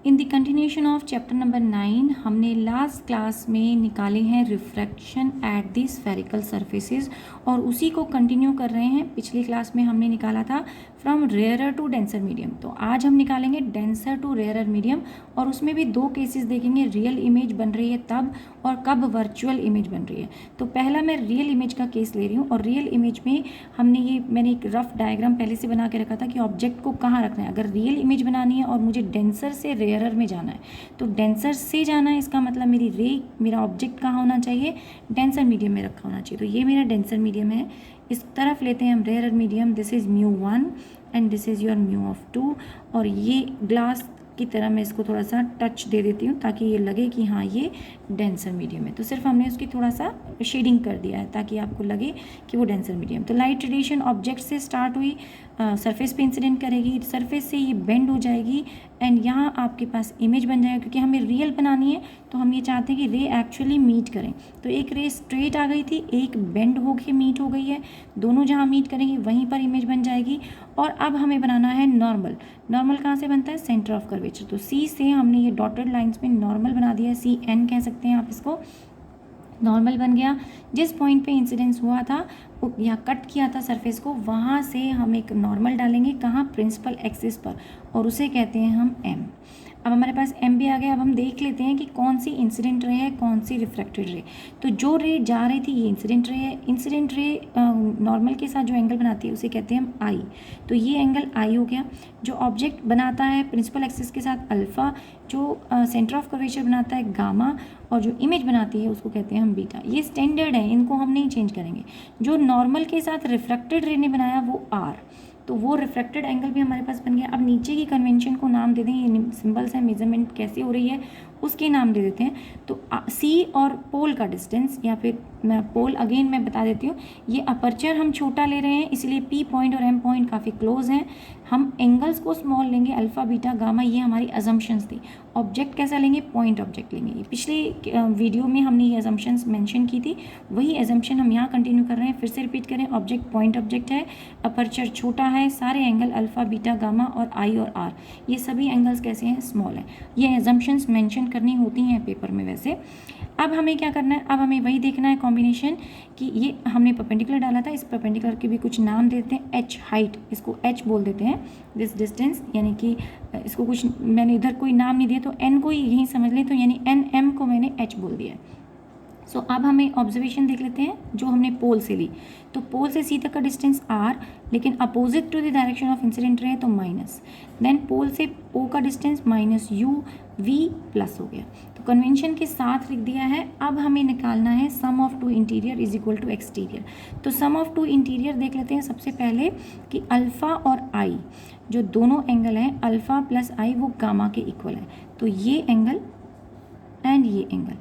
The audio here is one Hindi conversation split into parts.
In the continuation of chapter number 9 हमने लास्ट क्लास में निकाले हैं refraction at the spherical surfaces और उसी को कंटिन्यू कर रहे हैं। पिछली क्लास में हमने निकाला था from rarer to denser medium, तो आज हम निकालेंगे डेंसर टू रेयरर मीडियम और उसमें भी दो केसेस देखेंगे, रियल इमेज बन रही है तब और कब वर्चुअल इमेज बन रही है। तो पहला मैं रियल इमेज का केस ले रही हूँ और रियल इमेज में मैंने एक रफ डायग्राम पहले से बना के रखा था कि ऑब्जेक्ट को कहाँ रखना है। अगर रियल इमेज बनानी है और मुझे डेंसर से रेयरर में जाना है तो डेंसर से जाना है, इसका मतलब मेरा ऑब्जेक्ट कहाँ होना चाहिए, डेंसर मीडियम में रखा होना चाहिए। तो ये मेरा डेंसर मीडियम है, इस तरफ लेते हैं हम rarer medium, this is μ1 and this is your μ2 और ये ग्लास की तरह मैं इसको थोड़ा सा टच दे देती हूँ ताकि ये लगे कि हाँ ये डेंसर मीडियम है। तो सिर्फ हमने उसकी थोड़ा सा शेडिंग कर दिया है ताकि आपको लगे कि वो डेंसर मीडियम। तो लाइट रेडिएशन ऑब्जेक्ट से स्टार्ट हुई, सरफेस पे इंसिडेंट करेगी, सरफेस से ये बेंड हो जाएगी एंड यहाँ आपके पास इमेज बन जाएगा। क्योंकि हमें रियल बनानी है तो हम ये चाहते हैं कि रे एक्चुअली मीट करें। तो एक रे स्ट्रेट आ गई थी, एक बेंड होके मीट हो गई है, दोनों जहाँ मीट करेंगी वहीं पर इमेज बन जाएगी। और अब हमें बनाना है नॉर्मल। नॉर्मल कहाँ से बनता है, सेंटर ऑफ कर्वेचर। तो सी से हमने ये डॉटेड लाइंस में नॉर्मल बना दिया है, CN कह सकते हैं आप इसको। नॉर्मल बन गया, जिस पॉइंट पे इंसिडेंस हुआ था या कट किया था सरफेस को वहाँ से हम एक नॉर्मल डालेंगे, कहाँ, प्रिंसिपल एक्सिस पर, और उसे कहते हैं हम M। अब हमारे पास M भी आ गया। अब हम देख लेते हैं कि कौन सी इंसिडेंट रे है, कौन सी रिफ्रैक्टेड रे। तो जो रे जा रही थी ये इंसिडेंट रे है। इंसिडेंट रे नॉर्मल के साथ जो एंगल बनाती है उसे कहते हैं हम I। तो ये एंगल I हो गया। जो ऑब्जेक्ट बनाता है प्रिंसिपल एक्सिस के साथ अल्फ़ा, जो सेंटर ऑफ कर्वेचर बनाता है गामा, और जो इमेज बनाती है उसको कहते हैं हम बीटा। ये स्टैंडर्ड है, इनको हम नहीं चेंज करेंगे। जो नॉर्मल के साथ रिफ्रैक्टेड रे ने बनाया वो R, तो वो रिफ्रैक्टेड एंगल भी हमारे पास बन गया। अब नीचे की कन्वेंशन को नाम दे दें, ये सिंबल्स हैं, मेजरमेंट कैसे हो रही है उसके नाम दे देते हैं। तो C और पोल का डिस्टेंस, या फिर मैं पोल अगेन मैं बता देती हूँ, ये अपर्चर हम छोटा ले रहे हैं इसलिए P पॉइंट और M पॉइंट काफ़ी क्लोज हैं। हम एंगल्स को स्मॉल लेंगे, अल्फ़ा बीटा गामा, ये हमारी अजम्पशंस थी। ऑब्जेक्ट कैसा लेंगे, पॉइंट ऑब्जेक्ट लेंगे। ये पिछले वीडियो में हमने ये अजम्पशंस मेंशन की थी, वही अजम्पशन हम यहाँ कंटिन्यू कर रहे हैं। फिर से रिपीट करें, ऑब्जेक्ट पॉइंट ऑब्जेक्ट है, अपर्चर छोटा है, सारे एंगल अल्फ़ा बीटा गामा और I और R, ये सभी एंगल्स कैसे हैं, स्मॉल है। ये अजम्पशंस मेंशन करनी होती हैं पेपर में वैसे। अब हमें क्या करना है, अब हमें वही देखना है कॉम्बिनेशन कि ये हमने परपेंडिकुलर डाला था, इस परपेंडिकुलर के भी कुछ नाम देते हैं। H हाइट, इसको H बोल देते हैं, दिस डिस्टेंस, यानी कि इसको कुछ मैंने इधर कोई नाम नहीं दिया तो N को यहीं समझ लें, तो यानी NM को मैंने H बोल दिया है। सो अब हमें ऑब्जर्वेशन देख लेते हैं जो हमने पोल से ली। तो पोल से C तक का डिस्टेंस R, लेकिन opposite to the direction of incident ray तो माइनस। देन पोल से O का डिस्टेंस -UV प्लस हो गया। तो कन्वेंशन के साथ लिख दिया है। अब हमें निकालना है sum of two interior is equal to exterior. तो सम ऑफ टू इंटीरियर देख लेते हैं सबसे पहले कि अल्फ़ा और I, जो दोनों एंगल हैं अल्फ़ा प्लस I, वो गामा के इक्वल है। तो ये एंगल एंड ये एंगल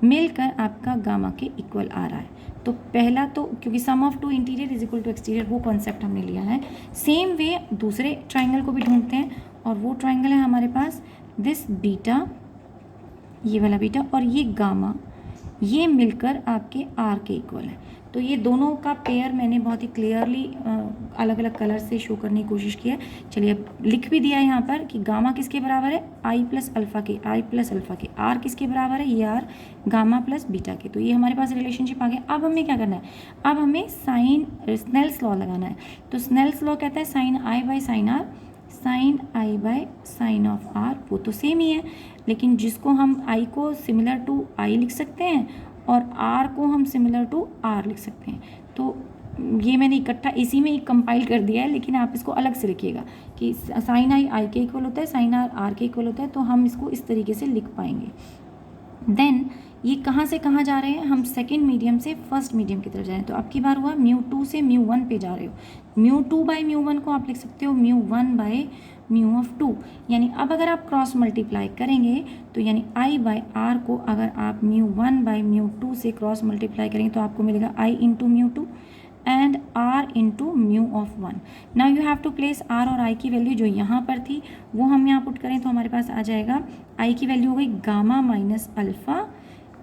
मिलकर आपका गामा के इक्वल आ रहा है। तो पहला तो क्योंकि sum of two interior is equal to exterior वो कॉन्सेप्ट हमने लिया है। सेम वे दूसरे ट्राइंगल को भी ढूंढते हैं और वो ट्राइंगल है हमारे पास दिस बीटा, ये वाला बीटा और ये गामा, ये मिलकर आपके R के इक्वल है। तो ये दोनों का पेयर मैंने बहुत ही क्लियरली अलग अलग कलर से शो करने की कोशिश की है। चलिए अब लिख भी दिया है यहाँ पर कि गामा किसके बराबर है, I प्लस अल्फ़ा के, I प्लस अल्फ़ा के। R किसके बराबर है, ये R गामा प्लस बीटा के। तो ये हमारे पास रिलेशनशिप आ गया। अब हमें क्या करना है, अब हमें स्नेल्स लॉ लगाना है। तो स्नेल्स लॉ कहता है sine I by sine R, sine I by sine of R, वो तो सेम ही है, लेकिन जिसको हम I को सिमिलर टू I लिख सकते हैं और R को हम सिमिलर टू R लिख सकते हैं। तो ये मैंने इकट्ठा इसी में कंपाइल कर दिया है, लेकिन आप इसको अलग से लिखिएगा कि साइन I के इक्वल होता है, साइन R के इक्वल होता है, तो हम इसको इस तरीके से लिख पाएंगे। देन ये कहाँ से कहाँ जा रहे हैं, हम सेकेंड मीडियम से फर्स्ट मीडियम की तरफ जा रहे हैं। तो अब की बार हुआ μ2 से μ1 पे जा रहे हो। μ2 बाई μ1 को आप लिख सकते हो μ1 बाई μ2, यानी अब अगर आप क्रॉस मल्टीप्लाई करेंगे तो यानी I बाई R को अगर आप μ1 बाई μ2 से क्रॉस मल्टीप्लाई करेंगे तो आपको मिलेगा I into μ2 and R into mu of 1। Now you have to place R और I की वैल्यू जो यहाँ पर थी वो हम यहाँ पुट करें तो हमारे पास आ जाएगा I की वैल्यू हो गई gamma minus alpha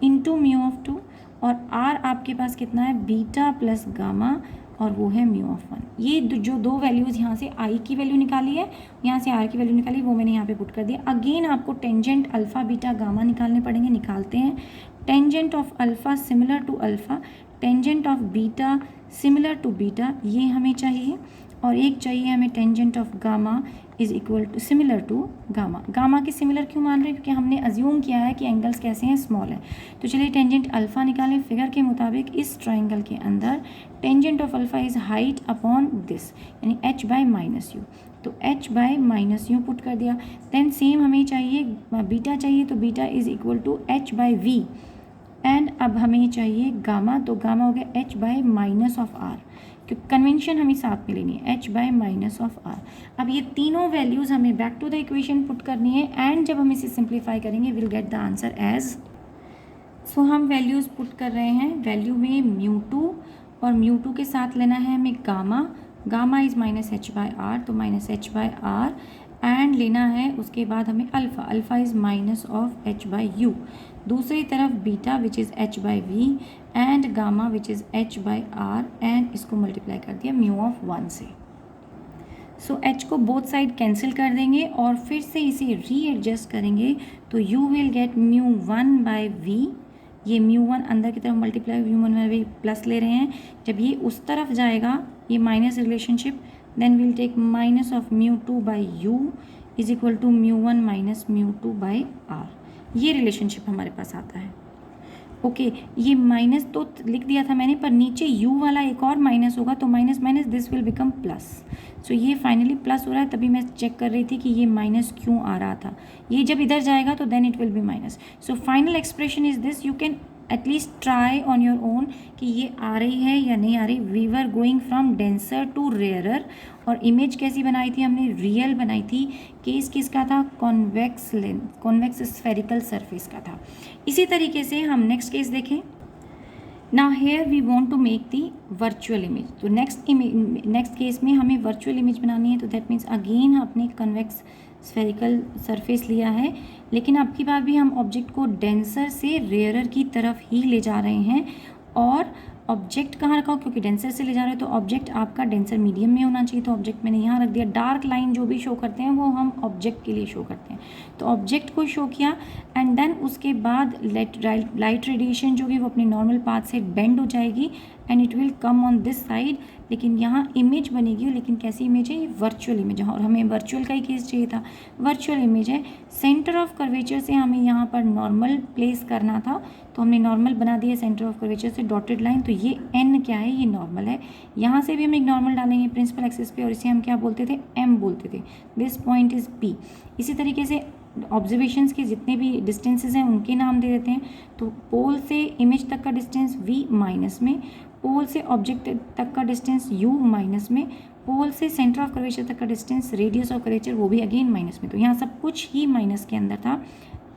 into mu of 2 और R आपके पास कितना है, बीटा प्लस गामा और वो है म्यू ऑफ 1। ये जो दो वैल्यूज़ यहाँ से आई की वैल्यू निकाली है, यहाँ से आर की वैल्यू निकाली, वो मैंने यहाँ पे पुट कर दिया। अगेन आपको टेंजेंट अल्फ़ा बीटा गामा निकालने पड़ेंगे, निकालते हैं। Tangent of alpha similar to alpha, tangent of beta similar to beta, ये हमें चाहिए। और एक चाहिए हमें tangent of gamma is equal to similar to gamma. Gamma के सिमिलर क्यों मान रहे हैं? क्योंकि हमने अज्यूम किया है कि एंगल्स कैसे हैं, स्मॉल है। तो चलिए टेंजेंट अल्फ़ा निकालें। फिगर के मुताबिक इस ट्राइंगल के अंदर tangent of alpha is height upon this, यानी h बाय माइनस यू। तो h by minus u put कर दिया। देन सेम हमें चाहिए बीटा चाहिए, तो beta is equal to h by v. And अब हमें चाहिए गामा, तो गामा हो गया h by minus of R, क्योंकि कन्वेंशन हमें साथ में लेनी है, h by minus of R. अब ये तीनों वैल्यूज़ हमें back to the equation put करनी है, एंड जब हम इसे सिंप्लीफाई करेंगे will get the answer as. So हम वैल्यूज़ पुट कर रहे हैं। वैल्यू में μ2 और μ2 के साथ लेना है हमें gamma. Gamma is minus h by r, तो minus h by r. And लेना है उसके बाद हमें alpha, alpha is minus of h by u. दूसरी तरफ beta which is h by v, and gamma which is h by r, एंड इसको मल्टीप्लाई कर दिया म्यू ऑफ 1 से। सो h को बोथ साइड कैंसिल कर देंगे और फिर से इसे रीएडजस्ट करेंगे, तो you will get mu 1 by v. ये म्यू 1 अंदर की तरफ multiply, mu 1 by v plus ले रहे हैं। जब ये उस तरफ जाएगा, ये minus relationship, then will take minus of mu 2 by u is equal to mu 1 minus mu 2 by R. ये रिलेशनशिप हमारे पास आता है। ओके ये माइनस तो लिख दिया था मैंने, पर नीचे u वाला एक और माइनस होगा, तो minus minus this will become plus. So ये फाइनली प्लस हो रहा है, तभी मैं चेक कर रही थी कि ये माइनस क्यों आ रहा था। ये जब इधर जाएगा तो then it will be minus. So final expression is this. You can at least try on your own कि ये आ रही है या नहीं आ रही। We were going from denser to rarer, और इमेज कैसी बनाई थी हमने? रियल बनाई थी। केस किसका था? Convex lens, convex spherical surface का था। इसी तरीके से हम नेक्स्ट केस देखें। Now here we want to make the virtual image. तो नेक्स्ट केस में हमें वर्चुअल इमेज बनानी है, तो दैट मीन्स अगेन अपने कन्वेक्स स्फेरिकल सरफेस लिया है, लेकिन अब की बार भी हम ऑब्जेक्ट को डेंसर से रेयरर की तरफ ही ले जा रहे हैं। और ऑब्जेक्ट कहाँ रखा हो? क्योंकि डेंसर से ले जा रहे हैं तो ऑब्जेक्ट आपका डेंसर मीडियम में होना चाहिए, तो ऑब्जेक्ट मैंने यहाँ रख दिया। डार्क लाइन जो भी शो करते हैं वो हम ऑब्जेक्ट के लिए शो करते हैं, तो ऑब्जेक्ट को शो किया। एंड देन उसके बाद लाइट रेडिएशन जो कि वो अपने नॉर्मल पाथ से बेंड हो जाएगी and it will come on this side. लेकिन यहाँ इमेज बनेगी, लेकिन कैसी इमेज है? ये वर्चुअल इमेज है, और हमें वर्चुअल का ही केस चाहिए था। वर्चुअल इमेज है। सेंटर ऑफ कर्वेचर से हमें यहाँ पर नॉर्मल प्लेस करना था, तो हमने नॉर्मल बना दिया सेंटर ऑफ कर्वेचर से डॉटेड लाइन। तो ये एन क्या है? ये नॉर्मल है। यहाँ से भी हम एक नॉर्मल डालेंगे प्रिंसिपल एक्सिस पे, और इसे हम क्या बोलते थे? एम बोलते थे। This point is P. इसी तरीके से ऑब्जर्वेशंस के जितने भी डिस्टेंसेस हैं उनके नाम दे देते हैं। तो पोल से इमेज तक का डिस्टेंस v माइनस में, पोल से ऑब्जेक्ट तक का डिस्टेंस u माइनस में, पोल से सेंटर ऑफ कर्वेचर तक का डिस्टेंस रेडियस ऑफ कर्वेचर वो भी अगेन माइनस में। तो यहाँ सब कुछ ही माइनस के अंदर था।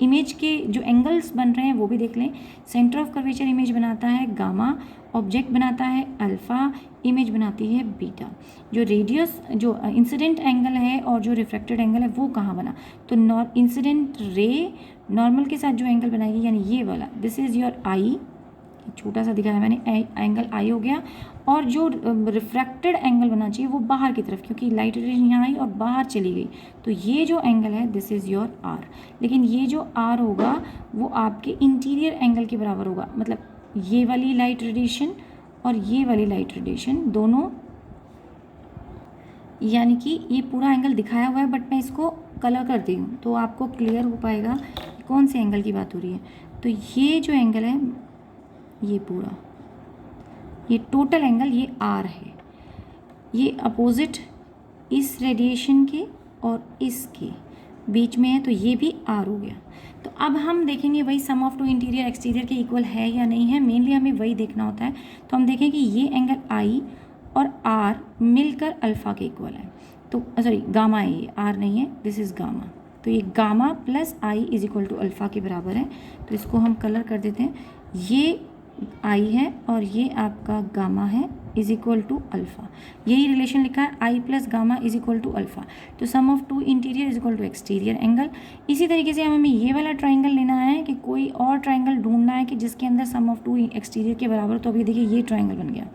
इमेज के जो एंगल्स बन रहे हैं वो भी देख लें। सेंटर ऑफ कर्वेचर इमेज बनाता है गामा, ऑब्जेक्ट बनाता है अल्फ़ा, इमेज बनाती है बीटा। जो रेडियस, जो इंसिडेंट एंगल है और जो रिफ्रैक्टेड एंगल है वो कहाँ बना? तो इंसिडेंट रे नॉर्मल के साथ जो एंगल बनाएगी, यानी ये वाला, दिस इज़ योर आई, छोटा सा दिखाया मैंने, एंगल आई हो गया। और जो रिफ्रैक्टेड एंगल बनना चाहिए वो बाहर की तरफ, क्योंकि लाइट रेडिएशन यहाँ आई और बाहर चली गई, तो ये जो एंगल है दिस इज़ योर आर। लेकिन ये जो आर होगा वो आपके इंटीरियर एंगल के बराबर होगा, मतलब ये वाली लाइट रेडिएशन और ये वाली लाइट रेडिएशन दोनों, यानी कि ये पूरा एंगल दिखाया हुआ है बट मैं इसको कलर करती हूँ तो आपको क्लियर हो पाएगा कौन से एंगल की बात हो रही है। तो ये जो एंगल है, ये पूरा, ये टोटल एंगल, ये आर है। ये अपोजिट इस रेडिएशन के और इसके बीच में है, तो ये भी आर हो गया। तो अब हम देखेंगे वही सम ऑफ टू इंटीरियर एक्सटीरियर के इक्वल है या नहीं है, मेनली हमें वही देखना होता है। तो हम देखें कि ये एंगल आई और आर मिलकर अल्फ़ा के इक्वल है, तो सॉरी गामा है, ये आर नहीं है, दिस इज़ गामा। तो ये gamma plus i is equal to alpha के बराबर है। तो इसको हम कलर कर देते हैं। ये आई है और ये आपका गामा है इज इक्वल टू अल्फ़ा। यही रिलेशन लिखा है, i plus gamma is equal to alpha. तो sum of two interior is equal to exterior angle. इसी तरीके से हमें ये वाला ट्राइंगल लेना है कि कोई और ट्राइंगल ढूंढना है कि जिसके अंदर सम ऑफ टू एक्सटीरियर के बराबर। तो अभी देखिए ये ट्राइंगल बन गया,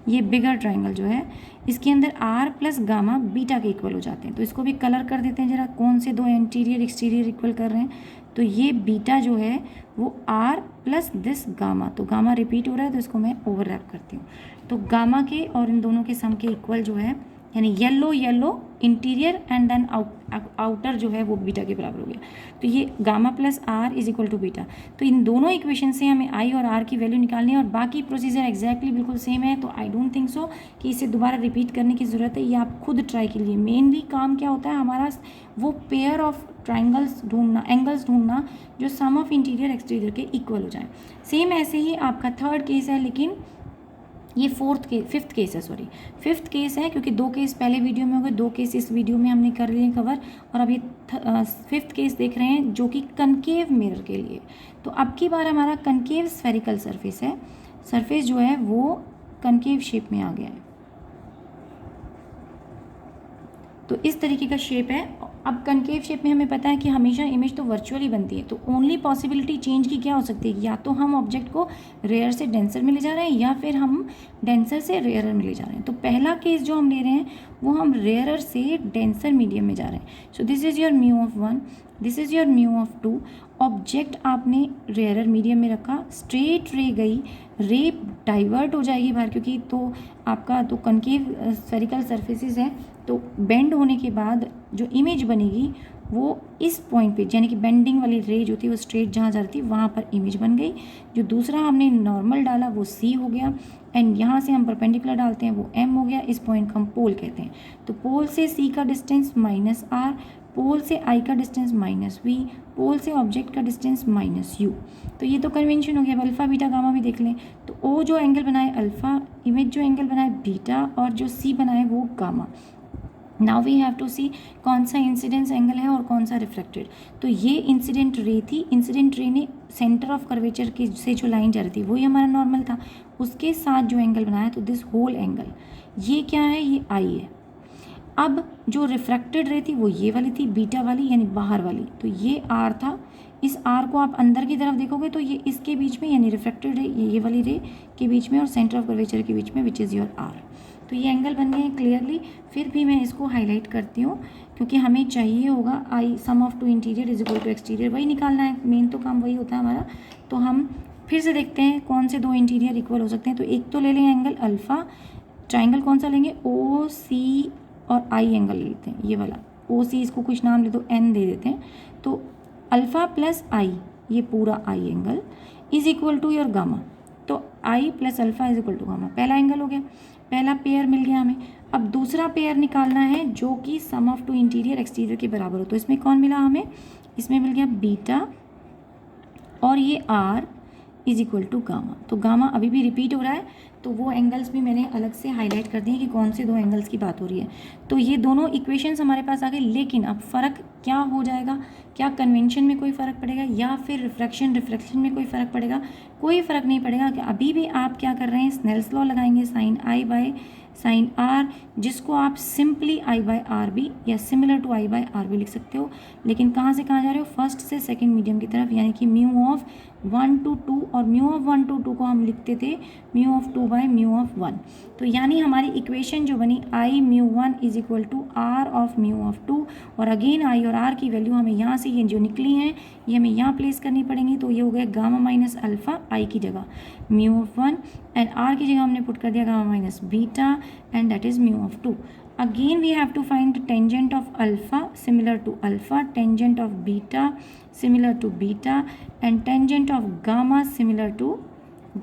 ये बिगर ट्राइंगल जो है इसके अंदर आर प्लस गामा बीटा के इक्वल हो जाते हैं। तो इसको भी कलर कर देते हैं जरा, कौन से दो इंटीरियर एक्सटीरियर इक्वल कर रहे हैं। तो ये बीटा जो है वो आर प्लस दिस गामा, तो गामा रिपीट हो रहा है तो इसको मैं ओवरलैप करती हूँ। तो गामा के और इन दोनों के सम के इक्वल जो है, यानी yellow yellow interior and then outer जो है वो बीटा के बराबर हो गया। तो ये gamma plus r is equal to beta. तो इन दोनों इक्वेशन से हमें आई और आर की वैल्यू निकालनी है और बाकी प्रोसीजर एग्जैक्टली बिल्कुल सेम है। तो आई डोंट थिंक सो कि इसे दोबारा रिपीट करने की ज़रूरत है, ये आप खुद ट्राई कीजिए। मेनली काम क्या होता है हमारा, वो पेयर ऑफ ट्राइंगल्स ढूंढना, एंगल्स ढूंढना जो सम ऑफ इंटीरियर एक्सटीरियर के इक्वल हो जाए। सेम ऐसे ही आपका थर्ड केस है, लेकिन ये फिफ्थ केस है, सॉरी फिफ्थ केस है, क्योंकि दो केस पहले वीडियो में हो गए, दो केस इस वीडियो में हमने कर लिए कवर, और अब ये फिफ्थ केस देख रहे हैं जो कि कनकेव मिरर के लिए। तो अब की बार हमारा कनकेव स्फेरिकल सरफेस है, सरफेस जो है वो कनकेव शेप में आ गया है। तो इस तरीके का शेप है। अब कनकेव शेप में हमें पता है कि हमेशा इमेज तो वर्चुअली बनती है, तो ओनली पॉसिबिलिटी चेंज की क्या हो सकती है, या तो हम ऑब्जेक्ट को रेयर से डेंसर में ले जा रहे हैं या फिर हम डेंसर से रेयरर में ले जा रहे हैं। तो पहला केस जो हम ले रहे हैं वो हम रेयरर से डेंसर मीडियम में जा रहे हैं। So this is your mu of 1, this is your mu of 2। Object आपने रेयरर मीडियम में रखा, स्ट्रेट रे गई, रे डाइवर्ट हो जाएगी बाहर, क्योंकि तो आपका तो कनकेव स्फेरिकल सरफेसेस है, तो बेंड होने के बाद जो इमेज बनेगी वो इस पॉइंट पे, यानी कि बेंडिंग वाली रे जो थी वो स्ट्रेट जहाँ जा रही थी वहाँ पर इमेज बन गई। जो दूसरा हमने नॉर्मल डाला वो सी हो गया, एंड यहाँ से हम परपेंडिकुलर डालते हैं वो एम हो गया। इस पॉइंट को हम पोल कहते हैं। तो पोल से सी का डिस्टेंस माइनस आर, पोल से आई का डिस्टेंस माइनस वी, पोल से ऑब्जेक्ट का डिस्टेंस माइनस यू। तो ये तो कन्वेंशन हो गया। अल्फा बीटा गामा भी देख लें, तो ओ जो एंगल बनाए अल्फा, इमेज जो एंगल बनाए बीटा, और जो सी बनाए वो gamma. Now we have to see कौन सा इंसिडेंस एंगल है और कौन सा रिफ्लेक्टेड। तो ये इंसिडेंट रे थी, इंसिडेंट रे ने सेंटर ऑफ कर्वेचर के से जो लाइन जा रही थी वही हमारा नॉर्मल था, उसके साथ जो एंगल बनाया, तो दिस होल एंगल ये क्या है, ये आई है। अब जो रिफ्रैक्टेड रे थी वो ये वाली थी, बीटा वाली यानी बाहर वाली, तो ये आर था। इस आर को आप अंदर की तरफ देखोगे तो ये इसके बीच में, यानी रिफ्रैक्टेड रे ये वाली रे के बीच में और सेंटर ऑफ कर्वेचर के बीच में, विच इज़ योर आर। तो ये एंगल बन गए हैं क्लियरली। फिर भी मैं इसको हाईलाइट करती हूँ क्योंकि हमें चाहिए होगा i sum of two interior is equal to exterior, वही निकालना है, मेन तो काम वही होता है हमारा। तो हम फिर से देखते हैं कौन से दो इंटीरियर इक्वल हो सकते हैं। तो एक तो ले लें एंगल अल्फ़ा, ट्राइंगल कौन सा लेंगे, ओ सी और आई एंगल ले लेते हैं, ये वाला ओ सी, इसको कुछ नाम ले दो, एन दे देते हैं। तो अल्फ़ा प्लस आई, ये पूरा i angle is equal to your gamma. तो i plus alpha is equal to gamma, पहला एंगल हो गया, पहला पेयर मिल गया हमें। अब दूसरा पेयर निकालना है जो कि सम ऑफ टू इंटीरियर एक्सटीरियर के बराबर हो। तो इसमें कौन मिला हमें, इसमें मिल गया बीटा और ये r is equal to gamma. तो गामा अभी भी रिपीट हो रहा है, तो वो एंगल्स भी मैंने अलग से हाईलाइट कर दिए कि कौन से दो एंगल्स की बात हो रही है। तो ये दोनों इक्वेशंस हमारे पास आ गए, लेकिन अब फ़र्क क्या हो जाएगा, क्या कन्वेंशन में कोई फ़र्क पड़ेगा या फिर रिफ्लेक्शन में कोई फ़र्क पड़ेगा, कोई फ़र्क नहीं पड़ेगा। कि अभी भी आप क्या कर रहे हैं, स्नेल्स लॉ लगाएंगे, sine i by sine r, जिसको आप सिंपली आई बाय आर भी या similar to i by r भी लिख सकते हो। लेकिन कहाँ से कहाँ जा रहे हो, फर्स्ट से सेकंड मीडियम की तरफ, यानी कि म्यू ऑफ 1 to 2, और म्यू ऑफ 1 to 2 को हम लिखते थे mu of 2 by mu of 1। तो यानी हमारी इक्वेशन जो बनी i mu 1 is equal to r of mu of 2, और अगेन आई और आर की वैल्यू हमें यहाँ से ये जो निकली हैं ये हमें यहाँ प्लेस करनी पड़ेंगी। तो ये हो गया गामा माइनस अल्फ़ा आई की जगह म्यू ऑफ 1, एंड आर की जगह हमने पुट कर दिया gamma minus beta, and that is mu of 2। Again we have to find tangent of alpha similar to alpha, tangent of beta similar to beta, and tangent of gamma similar to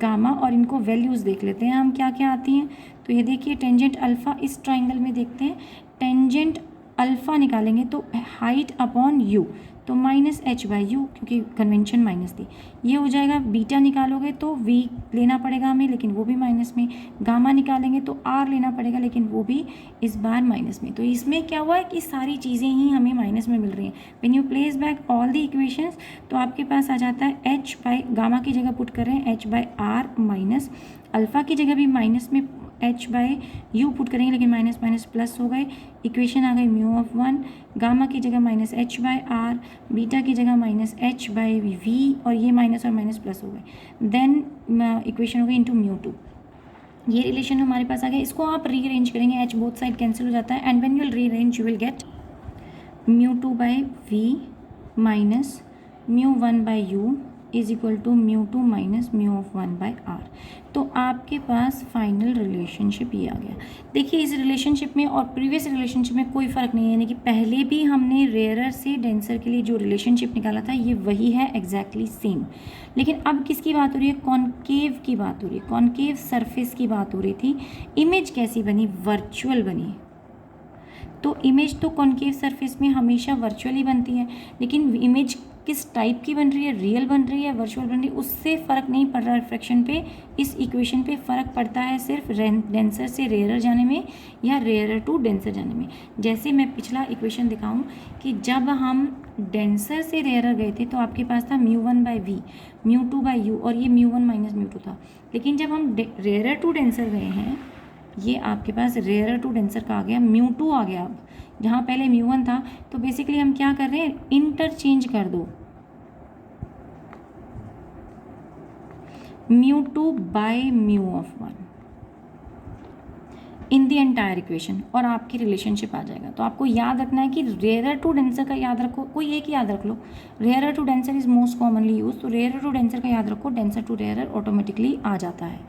gamma। और इनको वैल्यूज़ देख लेते हैं हम क्या क्या आती हैं। तो ये देखिए टेंजेंट अल्फ़ा, इस ट्राइंगल में देखते हैं, टेंजेंट अल्फ़ा निकालेंगे तो हाइट अपॉन यू, तो माइनस एच बाई यू, क्योंकि कन्वेंशन माइनस थी। ये हो जाएगा, बीटा निकालोगे तो वी लेना पड़ेगा हमें, लेकिन वो भी माइनस में। गामा निकालेंगे तो आर लेना पड़ेगा, लेकिन वो भी इस बार माइनस में। तो इसमें क्या हुआ है कि सारी चीज़ें ही हमें माइनस में मिल रही हैं। When you place back all the equations, तो आपके पास आ जाता है एच बाई, गामा की जगह पुट कर रहे हैं h by r minus, alpha की जगह भी माइनस में एच बाई यू पुट करेंगे, लेकिन माइनस माइनस प्लस हो गए, इक्वेशन आ गई म्यू ऑफ 1, गामा की जगह minus h by r, beta की जगह माइनस एच बाई वी, और ये माइनस और माइनस प्लस हो गए। देन इक्वेशन हो गई इंटू म्यू 2। ये रिलेशन हमारे पास आ गया। इसको आप रीअरेंज करेंगे, एच बोथ साइड कैंसिल हो जाता है, and when you will rearrange you will get μ2 by v minus μ1 by u is equal to μ2 minus μ1 by r. तो आपके पास फाइनल रिलेशनशिप ये आ गया। देखिए इस रिलेशनशिप में और प्रीवियस रिलेशनशिप में कोई फ़र्क नहीं है, यानी कि पहले भी हमने रेयरर से डेंसर के लिए जो रिलेशनशिप निकाला था ये वही है, एग्जैक्टली सेम। लेकिन अब किसकी बात हो रही है? कॉन्केव की बात हो रही है, कॉन्केव सरफेस की बात हो रही थी। इमेज कैसी बनी? वर्चुअल बनी। तो इमेज तो कॉन्केव सरफेस में हमेशा वर्चुअली बनती है, लेकिन इमेज किस टाइप की बन रही है? रियल बन रही है, वर्चुअल बन रही है, उससे फ़र्क नहीं पड़ रहा रिफ्रैक्शन पे। इस इक्वेशन पे फ़र्क पड़ता है सिर्फ डेंसर से रेयरर जाने में या रेयरर टू डेंसर जाने में। जैसे मैं पिछला इक्वेशन दिखाऊं कि जब हम डेंसर से रेयरर गए थे तो आपके पास था μ1 बाई वी, μ2 बाई यू, और ये μ1 माइनस μ2 था। लेकिन जब हम रेयरर टू डेंसर गए हैं, ये आपके पास रेयरर टू डेंसर का आ गया, μ2 आ गया। अब जहाँ पहले μ1 था, तो बेसिकली हम क्या कर रहे हैं? इंटरचेंज कर दो μ2 by μ1 in the entire equation, और आपकी रिलेशनशिप आ जाएगा। तो आपको याद रखना है कि रेयरर टू डेंसर का याद रखो, कोई एक याद रख लो। Rarer to denser is most commonly use, तो रेयरर टू डेंसर का याद रखो, डेंसर टू रेयरर ऑटोमेटिकली आ जाता है।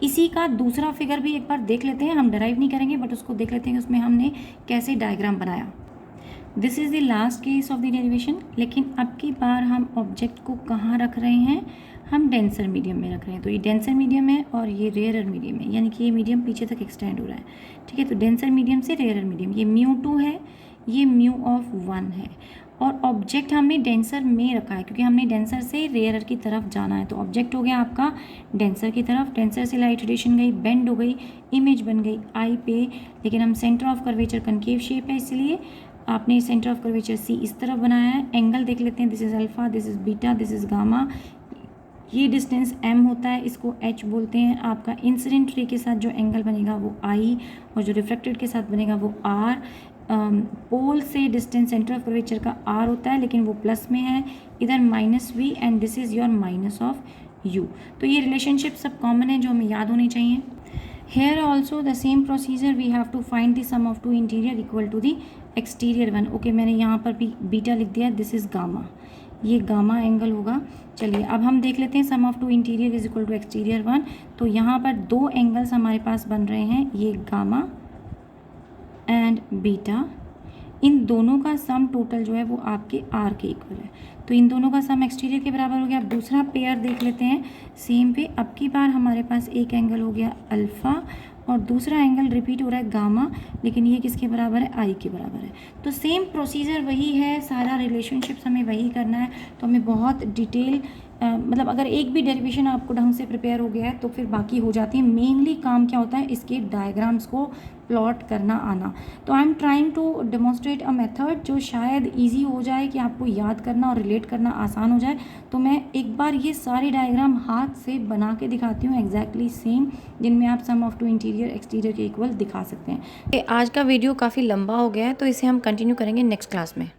इसी का दूसरा फिगर भी एक बार देख लेते हैं, हम डराइव नहीं करेंगे बट उसको देख लेते हैं कि उसमें हमने कैसे डायग्राम बनाया। This is the last case of the derivation. लेकिन अब की बार हम ऑब्जेक्ट को कहाँ रख रहे हैं? हम डेंसर मीडियम में रख रहे हैं। तो ये डेंसर मीडियम है और ये रेयरर मीडियम है, यानी कि ये मीडियम पीछे तक एक्सटेंड हो रहा है। ठीक है, तो डेंसर मीडियम से रेयरर मीडियम, ये μ2 है, ये μ1 है, और ऑब्जेक्ट हमने डेंसर में रखा है क्योंकि हमने डेंसर से रेयरर की तरफ जाना है। तो ऑब्जेक्ट हो गया आपका डेंसर की तरफ, डेंसर से लाइट रेडिएशन गई, बेंड हो गई, इमेज बन गई आई पे। लेकिन हम centre of curvature concave shape है, इसलिए आपने सेंटर ऑफ कर्वेचर सी इस तरफ बनाया है। एंगल देख लेते हैं, this is alpha, this is beta, this is gamma. ये डिस्टेंस m होता है, इसको h बोलते हैं। आपका इंसिडेंट रे के साथ जो एंगल बनेगा वो I, और जो रिफ्लेक्टेड के साथ बनेगा वो R। पोल से डिस्टेंस सेंटर ऑफ कर्वेचर का R होता है, लेकिन वो प्लस में है, इधर -v, and this is your minus of u। तो ये रिलेशनशिप सब कॉमन है जो हमें याद होनी चाहिए। Here also the same procedure, we have to find the sum of two interior equal to the exterior one। Okay, मैंने यहाँ पर भी बीटा लिख दिया, दिस इज़ गामा, ये गामा एंगल होगा। चलिए अब हम देख लेते हैं sum of two interior is equal to exterior 1। तो यहाँ पर दो एंगल्स हमारे पास बन रहे हैं, ये गामा एंड बीटा। इन दोनों का सम टोटल जो है वो आपके आर के इक्वल है, तो इन दोनों का सम एक्सटीरियर के बराबर हो गया। अब दूसरा पेयर देख लेते हैं सेम पे। अब की बार हमारे पास एक एंगल हो गया अल्फ़ा और दूसरा एंगल रिपीट हो रहा है गामा, लेकिन ये किसके बराबर है? आई के बराबर है। तो सेम प्रोसीजर वही है, सारा रिलेशनशिप्स हमें वही करना है। तो हमें बहुत डिटेल मतलब अगर एक भी डेरिवेशन आपको ढंग से प्रिपेयर हो गया है तो फिर बाकी हो जाती है। मेनली काम क्या होता है? इसके डायग्राम्स को प्लॉट करना आना। तो I am trying to demonstrate a method जो शायद इजी हो जाए कि आपको याद करना और रिलेट करना आसान हो जाए। तो मैं एक बार ये सारे डायग्राम हाथ से बना के दिखाती हूँ एग्जैक्टली सेम, जिनमें आप सम ऑफ टू इंटीरियर एक्सटीरियर के इक्वल दिखा सकते हैं। आज का वीडियो काफ़ी लंबा हो गया है तो इसे हम कंटिन्यू करेंगे नेक्स्ट क्लास में।